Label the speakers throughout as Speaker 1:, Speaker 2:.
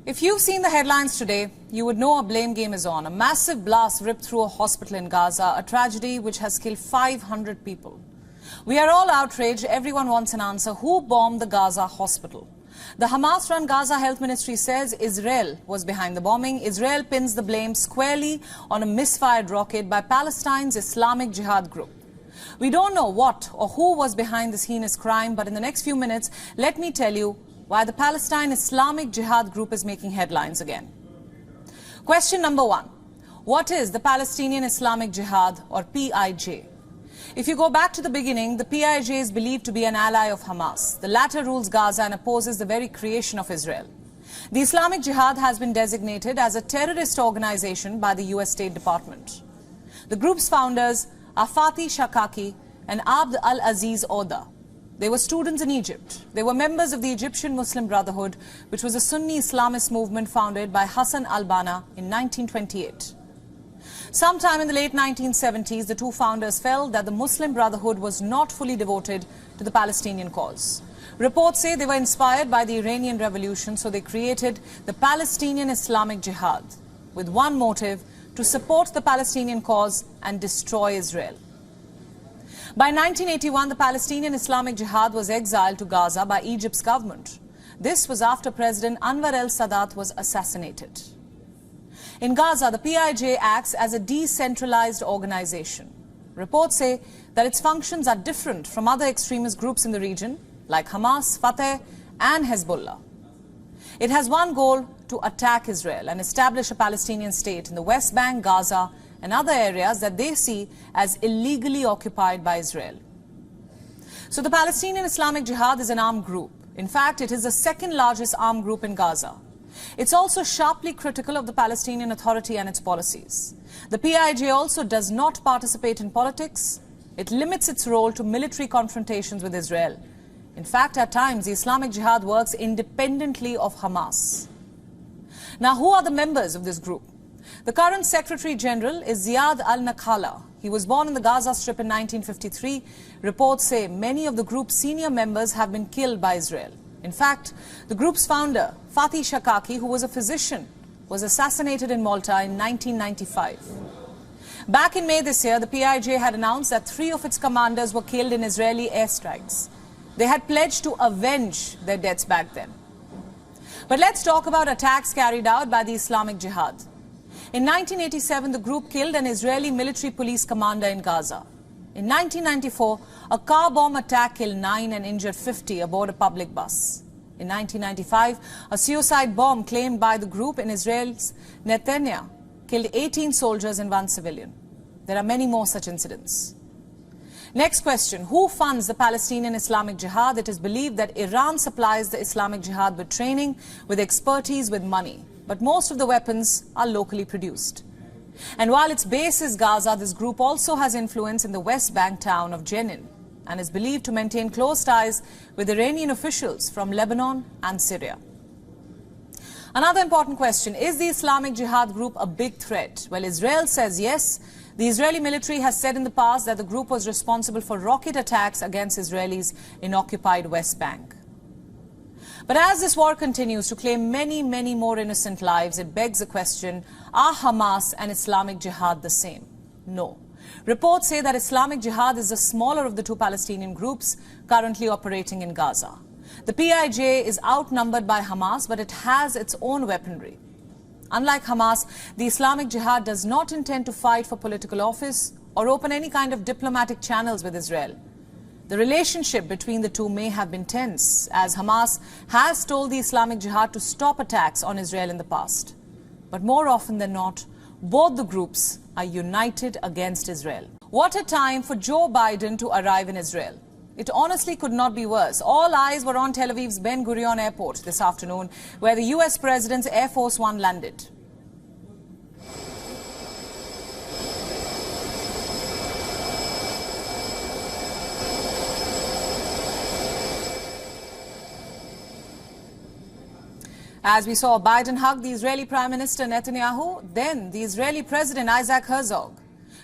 Speaker 1: If you've seen the headlines today, you would know a blame game is on. A massive blast ripped through a hospital in Gaza, a tragedy which has killed 500 people. We are all outraged. Everyone wants an answer. Who bombed the Gaza hospital? The Hamas-run Gaza Health Ministry says Israel was behind the bombing. Israel pins the blame squarely on a misfired rocket by Palestine's Islamic Jihad group. We don't know what or who was behind this heinous crime, but in the next few minutes, let me tell you why the Palestine Islamic Jihad group is making headlines again. Question number one. What is the Palestinian Islamic Jihad, or PIJ? If you go back to the beginning, the PIJ is believed to be an ally of Hamas. The latter rules Gaza and opposes the very creation of Israel. The Islamic Jihad has been designated as a terrorist organization by the US State Department. The group's founders are Fatih Shakaki and Abd al-Aziz Oda. They were students in Egypt. They were members of the Egyptian Muslim Brotherhood, which was a Sunni Islamist movement founded by Hassan al-Banna in 1928. Sometime in the late 1970s, the two founders felt that the Muslim Brotherhood was not fully devoted to the Palestinian cause. Reports say they were inspired by the Iranian Revolution, so they created the Palestinian Islamic Jihad with one motive: to support the Palestinian cause and destroy Israel. By 1981, the Palestinian Islamic Jihad was exiled to Gaza by Egypt's government. This was after President Anwar el-Sadat was assassinated. In Gaza, the PIJ acts as a decentralized organization. Reports say that its functions are different from other extremist groups in the region, like Hamas, Fatah, and Hezbollah. It has one goal: to attack Israel and establish a Palestinian state in the West Bank, Gaza, and other areas that they see as illegally occupied by Israel. So the Palestinian Islamic Jihad is an armed group. In fact, it is the second largest armed group in Gaza. It's also sharply critical of the Palestinian Authority and its policies. The PIJ also does not participate in politics. It limits its role to military confrontations with Israel. In fact, at times, the Islamic Jihad works independently of Hamas. Now, who are the members of this group? The current Secretary General is Ziad al-Nakhala. He was born in the Gaza Strip in 1953. Reports say many of the group's senior members have been killed by Israel. In fact, the group's founder, Fatih Shakaki, who was a physician, was assassinated in Malta in 1995. Back in May this year, the PIJ had announced that 3 of its commanders were killed in Israeli airstrikes. They had pledged to avenge their deaths back then. But let's talk about attacks carried out by the Islamic Jihad. In 1987, the group killed an Israeli military police commander in Gaza. In 1994, a car bomb attack killed 9 and injured 50 aboard a public bus. In 1995, a suicide bomb claimed by the group in Israel's Netanya killed 18 soldiers and 1 civilian. There are many more such incidents. Next question: who funds the Palestinian Islamic Jihad? It is believed that Iran supplies the Islamic Jihad with training, with expertise, with money. But most of the weapons are locally produced. And while its base is Gaza, this group also has influence in the West Bank town of Jenin and is believed to maintain close ties with Iranian officials from Lebanon and Syria. Another important question: is the Islamic Jihad group a big threat? Well, Israel says yes. The Israeli military has said in the past that the group was responsible for rocket attacks against Israelis in occupied West Bank. But as this war continues to claim many, many more innocent lives, it begs the question: are Hamas and Islamic Jihad the same? No. Reports say that Islamic Jihad is the smaller of the two Palestinian groups currently operating in Gaza. The PIJ is outnumbered by Hamas, but it has its own weaponry. Unlike Hamas, the Islamic Jihad does not intend to fight for political office or open any kind of diplomatic channels with Israel. The relationship between the two may have been tense, as Hamas has told the Islamic Jihad to stop attacks on Israel in the past. But more often than not, both the groups are united against Israel. What a time for Joe Biden to arrive in Israel. It honestly could not be worse. All eyes were on Tel Aviv's Ben Gurion Airport this afternoon, where the US President's Air Force One landed. As we saw, Biden hug the Israeli Prime Minister Netanyahu, then the Israeli President Isaac Herzog.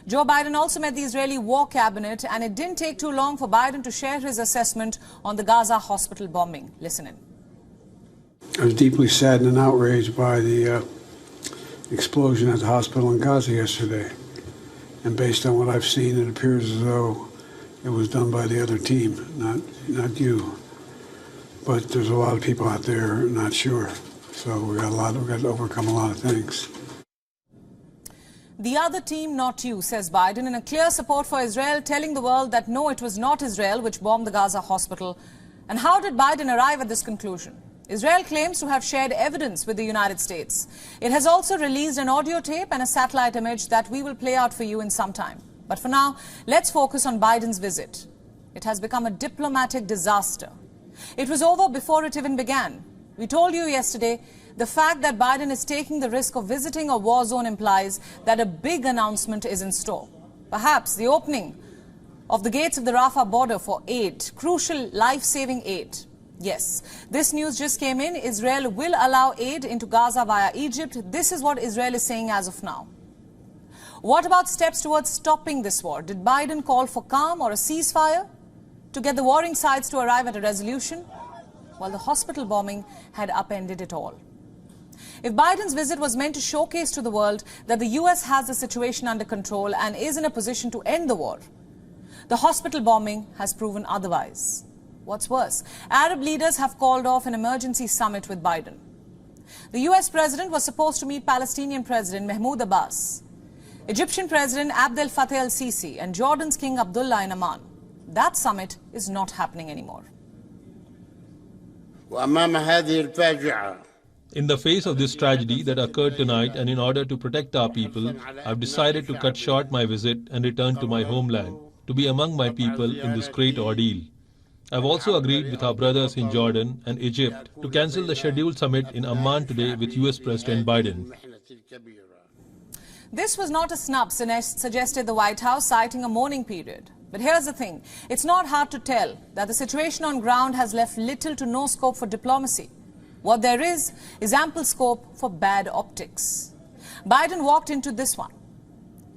Speaker 1: Joe Biden also met the Israeli War Cabinet, and it didn't take too long for Biden to share his assessment on the Gaza hospital bombing. Listen in.
Speaker 2: I was deeply saddened and outraged by the explosion at the hospital in Gaza yesterday. And based on what I've seen, it appears as though it was done by the other team, not you. But there's a lot of people out there not sure. So we've got to overcome a lot of things.
Speaker 1: The other team, not you, says Biden, in a clear support for Israel, telling the world that no, it was not Israel which bombed the Gaza hospital. And how did Biden arrive at this conclusion? Israel claims to have shared evidence with the United States. It has also released an audio tape and a satellite image that we will play out for you in some time. But for now, let's focus on Biden's visit. It has become a diplomatic disaster. It was over before it even began. We told you yesterday, the fact that Biden is taking the risk of visiting a war zone implies that a big announcement is in store. Perhaps the opening of the gates of the Rafah border for aid, crucial life-saving aid. Yes, this news just came in. Israel will allow aid into Gaza via Egypt. This is what Israel is saying as of now. What about steps towards stopping this war? Did Biden call for calm or a ceasefire to get the warring sides to arrive at a resolution? Well, the hospital bombing had upended it all. If Biden's visit was meant to showcase to the world that the US has the situation under control and is in a position to end the war, the hospital bombing has proven otherwise. What's worse, Arab leaders have called off an emergency summit with Biden. The US president was supposed to meet Palestinian President Mahmoud Abbas, Egyptian President Abdel Fattah el-Sisi and Jordan's King Abdullah in Amman. That summit is not happening anymore.
Speaker 3: In the face of this tragedy that occurred tonight, and in order to protect our people, I've decided to cut short my visit and return to my homeland, to be among my people in this great ordeal. I've also agreed with our brothers in Jordan and Egypt to cancel the scheduled summit in Amman today with US President Biden.
Speaker 1: This was not a snub, suggested the White House, citing a mourning period. But here's the thing, it's not hard to tell that the situation on ground has left little to no scope for diplomacy. What there is ample scope for bad optics. Biden walked into this one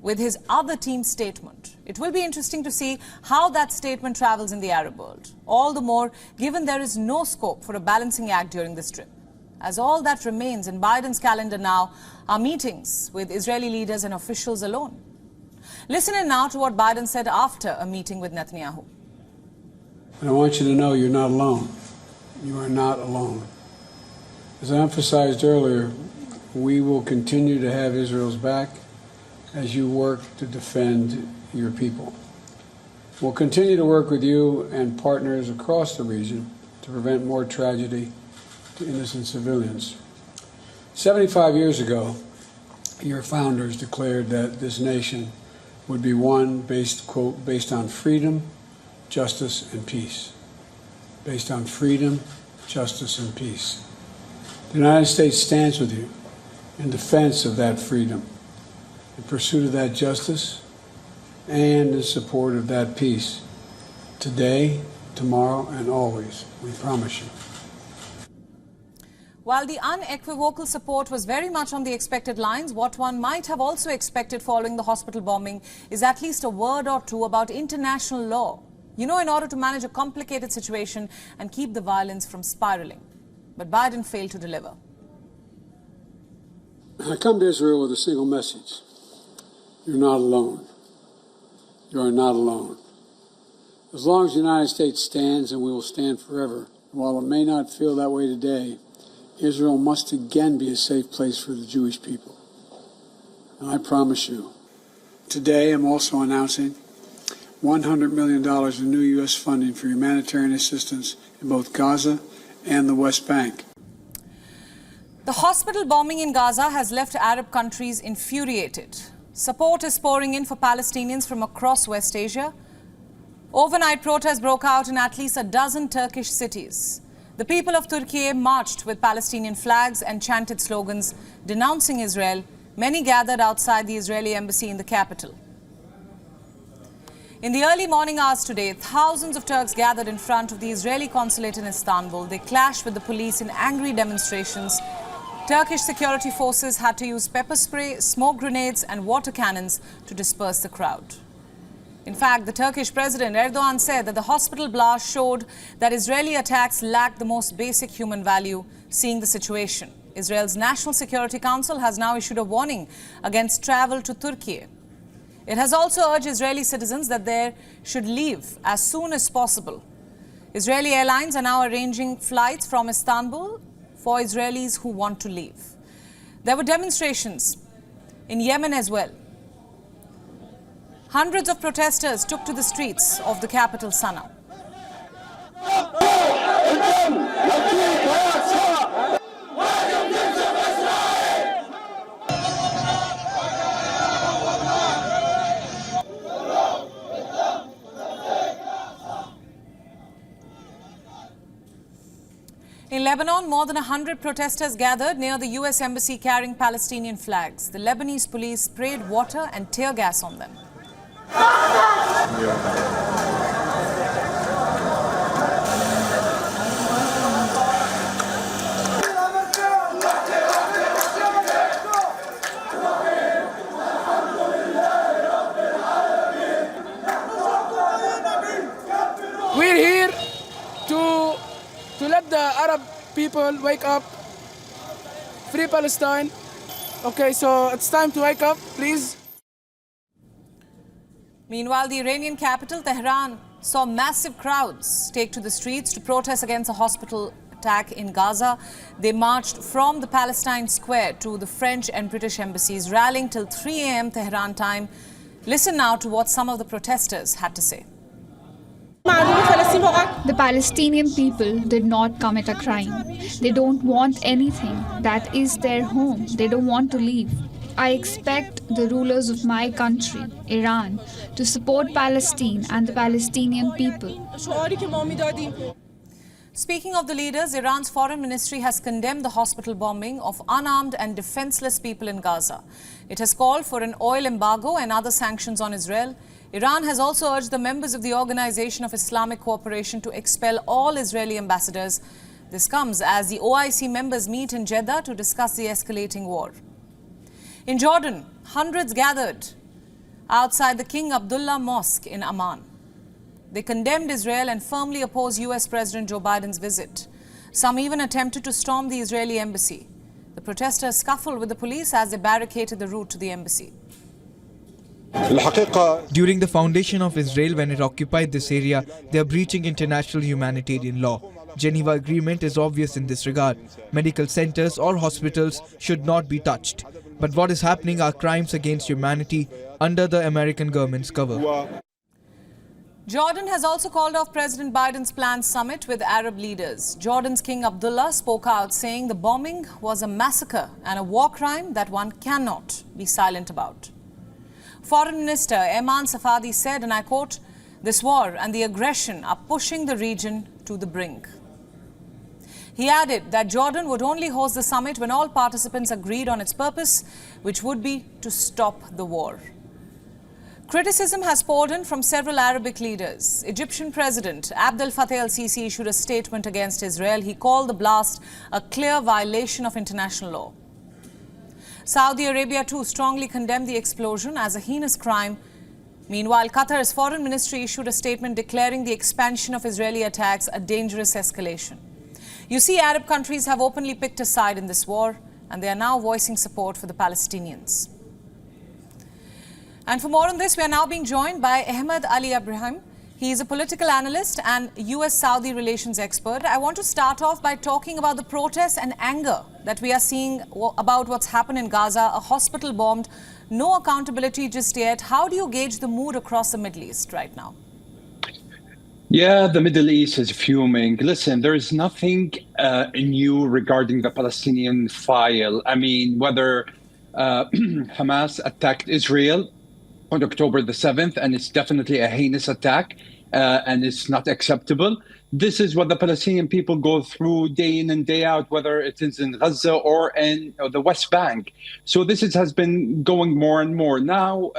Speaker 1: with his other team's statement. It will be interesting to see how that statement travels in the Arab world. All the more given there is no scope for a balancing act during this trip. As all that remains in Biden's calendar now are meetings with Israeli leaders and officials alone. Listen in now to what Biden said after a meeting with Netanyahu.
Speaker 2: And I want you to know you're not alone. You are not alone. As I emphasized earlier, we will continue to have Israel's back as you work to defend your people. We'll continue to work with you and partners across the region to prevent more tragedy to innocent civilians. 75 years ago, your founders declared that this nation would be one based, quote, based on freedom, justice, and peace. Based on freedom, justice, and peace. The United States stands with you in defense of that freedom, in pursuit of that justice, and in support of that peace. Today, tomorrow, and always, we promise you.
Speaker 1: While the unequivocal support was very much on the expected lines, what one might have also expected following the hospital bombing is at least a word or two about international law. You know, in order to manage a complicated situation and keep the violence from spiraling. But Biden failed to deliver.
Speaker 2: I come to Israel with a single message. You're not alone. You are not alone. As long as the United States stands, and we will stand forever, while it may not feel that way today, Israel must again be a safe place for the Jewish people. And I promise you, today I'm also announcing $100 million in new U.S. funding for humanitarian assistance in both Gaza and the West Bank.
Speaker 1: The hospital bombing in Gaza has left Arab countries infuriated. Support is pouring in for Palestinians from across West Asia. Overnight protests broke out in at least a dozen Turkish cities. The people of Turkey marched with Palestinian flags and chanted slogans denouncing Israel. Many gathered outside the Israeli embassy in the capital. In the early morning hours today, thousands of Turks gathered in front of the Israeli consulate in Istanbul. They clashed with the police in angry demonstrations. Turkish security forces had to use pepper spray, smoke grenades and water cannons to disperse the crowd. In fact, the Turkish President Erdogan said that the hospital blast showed that Israeli attacks lacked the most basic human value, seeing the situation. Israel's National Security Council has now issued a warning against travel to Turkey. It has also urged Israeli citizens that they should leave as soon as possible. Israeli airlines are now arranging flights from Istanbul for Israelis who want to leave. There were demonstrations in Yemen as well. Hundreds of protesters took to the streets of the capital, Sana'a. In Lebanon, more than 100 protesters gathered near the US embassy carrying Palestinian flags. The Lebanese police sprayed water and tear gas on them.
Speaker 4: We're here to let the Arab people wake up. Free Palestine. Okay, so it's time to wake up, please.
Speaker 1: Meanwhile, the Iranian capital, Tehran, saw massive crowds take to the streets to protest against a hospital attack in Gaza. They marched from the Palestine Square to the French and British embassies, rallying till 3 a.m. Tehran time. Listen now to what some of the protesters had to say.
Speaker 5: The Palestinian people did not commit a crime. They don't want anything. That is their home. They don't want to leave. I expect the rulers of my country, Iran, to support Palestine and the Palestinian people.
Speaker 1: Speaking of the leaders, Iran's foreign ministry has condemned the hospital bombing of unarmed and defenseless people in Gaza. It has called for an oil embargo and other sanctions on Israel. Iran has also urged the members of the Organization of Islamic Cooperation to expel all Israeli ambassadors. This comes as the OIC members meet in Jeddah to discuss the escalating war. In Jordan, hundreds gathered outside the King Abdullah Mosque in Amman. They condemned Israel and firmly opposed US President Joe Biden's visit. Some even attempted to storm the Israeli embassy. The protesters scuffled with the police as they barricaded the route to the embassy.
Speaker 6: During the foundation of Israel, when it occupied this area, they are breaching international humanitarian law. Geneva Agreement is obvious in this regard. Medical centers or hospitals should not be touched. But what is happening are crimes against humanity under the American government's cover.
Speaker 1: Jordan has also called off President Biden's planned summit with Arab leaders. Jordan's King Abdullah spoke out, saying the bombing was a massacre and a war crime that one cannot be silent about. Foreign Minister Ayman Safadi said, and I quote, "This war and the aggression are pushing the region to the brink." He added that Jordan would only host the summit when all participants agreed on its purpose, which would be to stop the war. Criticism has poured in from several Arabic leaders. Egyptian President Abdel Fattah el-Sisi issued a statement against Israel. He called the blast a clear violation of international law. Saudi Arabia too strongly condemned the explosion as a heinous crime. Meanwhile, Qatar's foreign ministry issued a statement declaring the expansion of Israeli attacks a dangerous escalation. You see, Arab countries have openly picked a side in this war, and they are now voicing support for the Palestinians. And for more on this, we are now being joined by Ahmed Ali Ibrahim. He is a political analyst and US-Saudi relations expert. I want to start off by talking about the protests and anger that we are seeing about what's happened in Gaza, a hospital bombed, no accountability just yet. How do you gauge the mood across the Middle East right now?
Speaker 7: Yeah, the Middle East is fuming. Listen, there is nothing new regarding the Palestinian file. I mean, whether Hamas attacked Israel on October the 7th, and it's definitely a heinous attack, and it's not acceptable. This is what the Palestinian people go through day in and day out, whether it is in Gaza or in the West Bank. So this has been going more and more. Now,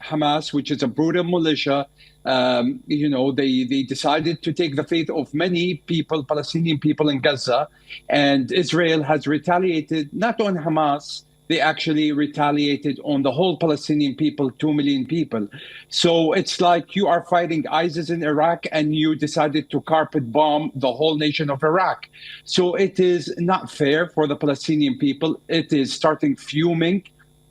Speaker 7: Hamas, which is a brutal militia, they decided to take the faith of many people, Palestinian people in Gaza, and Israel has retaliated not on Hamas, they actually retaliated on the whole Palestinian people, 2 million people. So it's like you are fighting ISIS in Iraq and you decided to carpet bomb the whole nation of Iraq. So it is not fair for the Palestinian people. It is starting fuming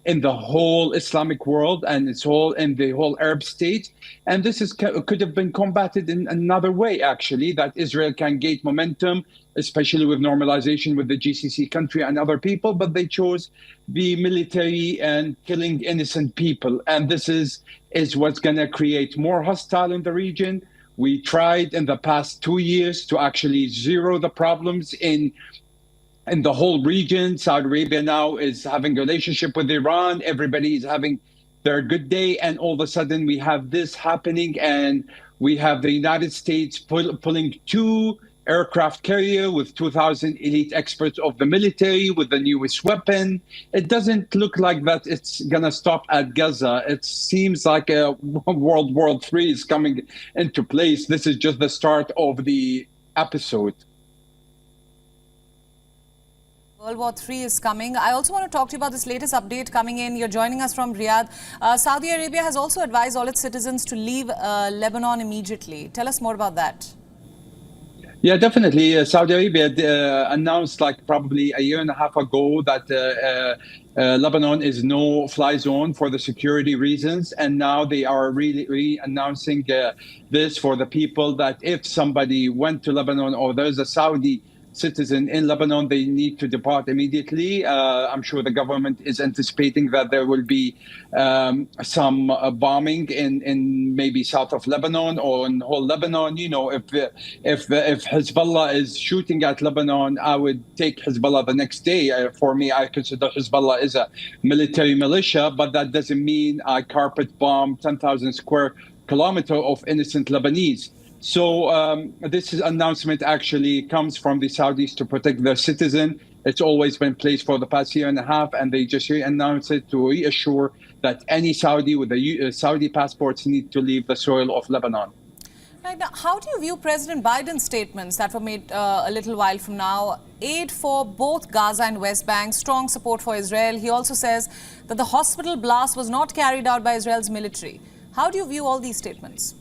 Speaker 7: in the whole Islamic world and in the whole Arab state. And this could have been combated in another way, actually, that Israel can gain momentum, especially with normalization with the GCC country and other people, but they chose the military and killing innocent people. And this is what's going to create more hostile in the region. We tried in the past 2 years to actually zero the problems in the whole region. Saudi Arabia now is having a relationship with Iran. Everybody is having their good day. And all of a sudden we have this happening, and we have the United States pulling 2 aircraft carrier with 2,000 elite experts of the military with the newest weapon. It doesn't look like that it's going to stop at Gaza. It seems like a World War III is coming into place. This is just the start of the episode.
Speaker 1: World War III is coming. I also want to talk to you about this latest update coming in. You're joining us from Riyadh. Saudi Arabia has also advised all its citizens to leave Lebanon immediately. Tell us more about that.
Speaker 7: Yeah, definitely. Saudi Arabia announced like probably a year and a half ago that Lebanon is no-fly zone for the security reasons. And now they are really announcing this for the people, that if somebody went to Lebanon or there's a Saudi citizen in Lebanon, they need to depart immediately. I'm sure the government is anticipating that there will be some bombing in maybe south of Lebanon or in whole Lebanon. You know, if Hezbollah is shooting at Lebanon, I would take Hezbollah the next day. For me, I consider Hezbollah is a military militia, but that doesn't mean I carpet bomb 10,000 square kilometers of innocent Lebanese. So this announcement actually comes from the Saudis to protect their citizen. It's always been placed for the past year and a half, and they just announced it to reassure that any Saudi with a Saudi passports need to leave the soil of Lebanon.
Speaker 1: Right. Now, how do you view President Biden's statements that were made a little while from now? Aid for both Gaza and West Bank, strong support for Israel. He also says that the hospital blast was not carried out by Israel's military. How do you view all these statements?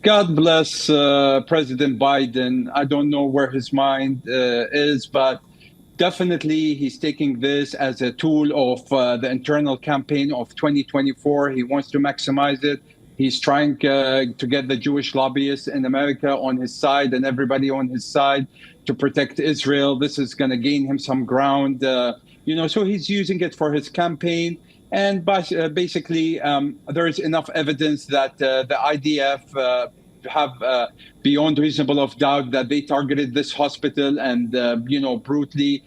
Speaker 7: God bless President Biden. I don't know where his mind is, but definitely he's taking this as a tool of the internal campaign of 2024. He wants to maximize it. He's trying to get the Jewish lobbyists in America on his side and everybody on his side to protect Israel. This is going to gain him some ground, so he's using it for his campaign. And basically, there is enough evidence that the IDF have beyond reasonable of doubt that they targeted this hospital and, brutally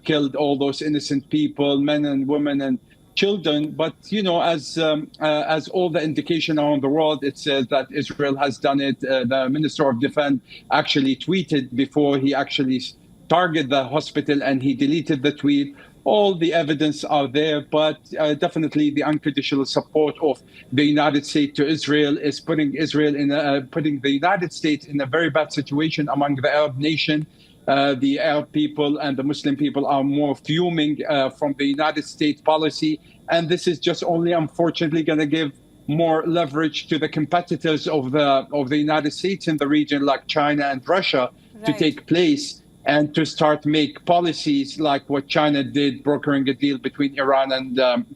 Speaker 7: killed all those innocent people, men and women and children. But, as all the indication around the world, it says that Israel has done it. The Minister of Defense actually tweeted before he actually targeted the hospital, and he deleted the tweet. All the evidence are there, but definitely the unconditional support of the United States to Israel is putting the United States in a very bad situation among the Arab nation. The Arab people and the Muslim people are more fuming from the United States policy, and this is just only unfortunately going to give more leverage to the competitors of the United States in the region, like China and Russia, to take place and to start make policies like what China did, brokering a deal between Iran and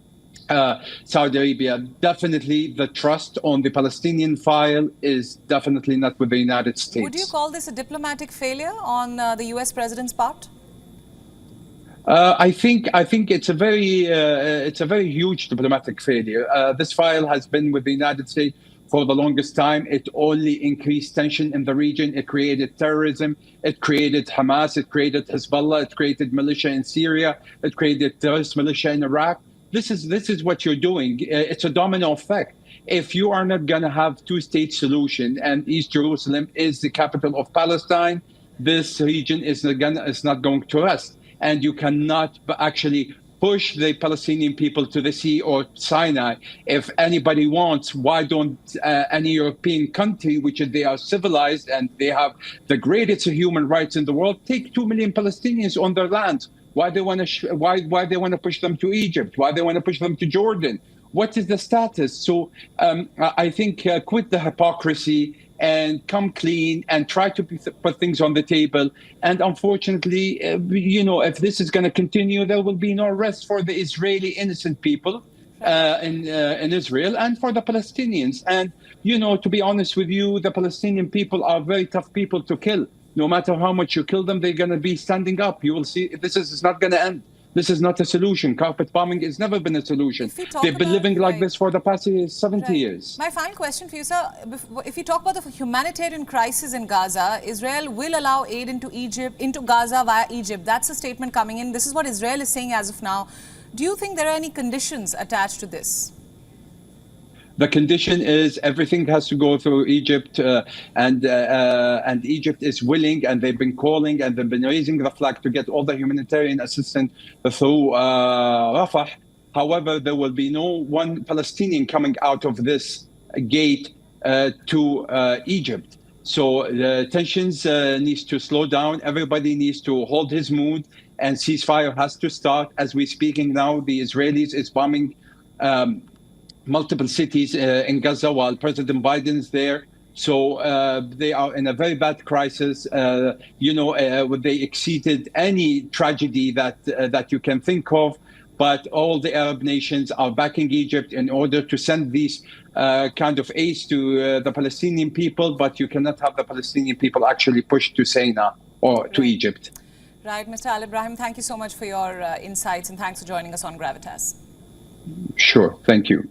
Speaker 7: Saudi Arabia. Definitely the trust on the Palestinian file is definitely not with the United States.
Speaker 1: Would you call this a diplomatic failure on the US president's part?
Speaker 7: I think it's a very huge diplomatic failure. This file has been with the United States for the longest time. It only increased tension in the region. It created terrorism. It created Hamas. It created Hezbollah. It created militia in Syria. It created terrorist militia in Iraq. This is what you're doing. It's a domino effect. If you are not going to have two-state solution and East Jerusalem is the capital of Palestine, this region is not going to rest. And you cannot actually push the Palestinian people to the sea or Sinai. If anybody wants, why don't any European country, which they are civilized and they have the greatest human rights in the world, take 2 million Palestinians on their land? Why they want to why they want to push them to Egypt? Why they want to push them to Jordan? What is the status? So I think quit the hypocrisy and come clean and try to put things on the table. And unfortunately, if this is going to continue, there will be no rest for the Israeli innocent people in Israel and for the Palestinians. And, to be honest with you, the Palestinian people are very tough people to kill. No matter how much you kill them, they're going to be standing up. You will see this is not going to end. This is not a solution. Carpet bombing has never been a solution. They've been living like this for the past 70 years.
Speaker 1: My final question for you, sir. If you talk about the humanitarian crisis in Gaza, Israel will allow aid into Gaza via Egypt. That's a statement coming in. This is what Israel is saying as of now. Do you think there are any conditions attached to this?
Speaker 7: The condition is everything has to go through Egypt, and Egypt is willing, and they've been calling and they've been raising the flag to get all the humanitarian assistance through Rafah. However, there will be no one Palestinian coming out of this gate to Egypt. So the tensions needs to slow down. Everybody needs to hold his mood, and ceasefire has to start. As we're speaking now, the Israelis is bombing multiple cities in Gaza while President Biden is there. So they are in a very bad crisis. They exceeded any tragedy that you can think of. But all the Arab nations are backing Egypt in order to send these kind of aids to the Palestinian people. But you cannot have the Palestinian people actually pushed to Sinai or to Egypt.
Speaker 1: Right, Mr. Al Ibrahim, thank you so much for your insights, and thanks for joining us on Gravitas.
Speaker 7: Sure, thank you.